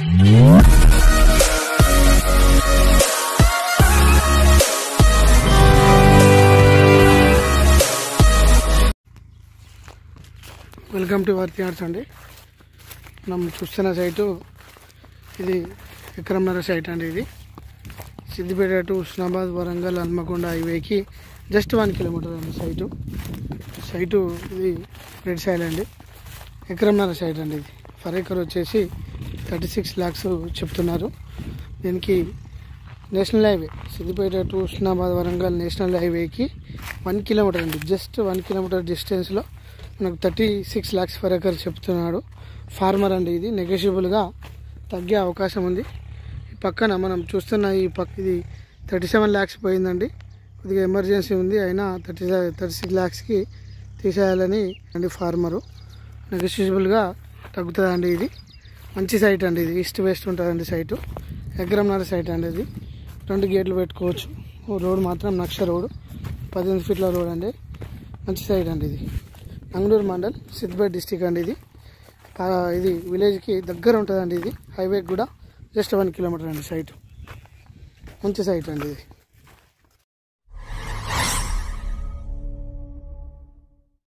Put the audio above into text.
Welcome to work yards అండి. మనం చూస్తున్న సైటు ఇది ఎకరంన్నర సైట్ అండి. ఇది సిద్దిపేట టు హుస్నాబాద్ వరంగల్ హన్మకొండ హైవేకి జస్ట్ 1 కిలోమీటర్ అండి సైటు. ఇది రెడ్ సైల్ అండి, ఎకరంన్నర సైట్ అండి. ఇది ఫర్ ఎకర్ వచ్చేసి 36 lakhs చెప్తున్నారు. దీనికి national highway Siddipet to Husnabad Warangal national హైవేకి 1 కిలోమీటర్ అండి. జస్ట్ 1 కిలోమీటర్ డిస్టెన్స్లో మనకు 36 lakhs ఫర్ ఎకర్ చెప్తున్నాడు. ఫార్మర్ అండి. ఇది నెగోషియబుల్గా తగ్గే అవకాశం ఉంది. ఈ పక్కన మనం చూస్తున్న ఇది 37 lakhs పోయిందండి. కొద్దిగా ఎమర్జెన్సీ ఉంది, అయినా 36 lakhsకి తీసేయాలని అండి ఫార్మరు. నెగోషియబుల్గా తగ్గుతుందండి. ఇది మంచి సైట్ అండి. ఇది ఈస్ట్ వెస్ట్ ఉంటుందండి సైటు. ఎకరంన్నర సైట్ అండి. ఇది 2 గేట్లు పెట్టుకోవచ్చు. రోడ్ మాత్రం నక్ష రోడ్, 18 feet రోడ్ అండి. మంచి సైట్ అండి. ఇది నంగనూరు మండల్, సిద్దిపేట డిస్టిక్ అండి. ఇది విలేజ్కి దగ్గర ఉంటుందండి. ఇది హైవేకి కూడా జస్ట్ 1 కిలోమీటర్ అండి సైట్. మంచి సైట్ అండి ఇది.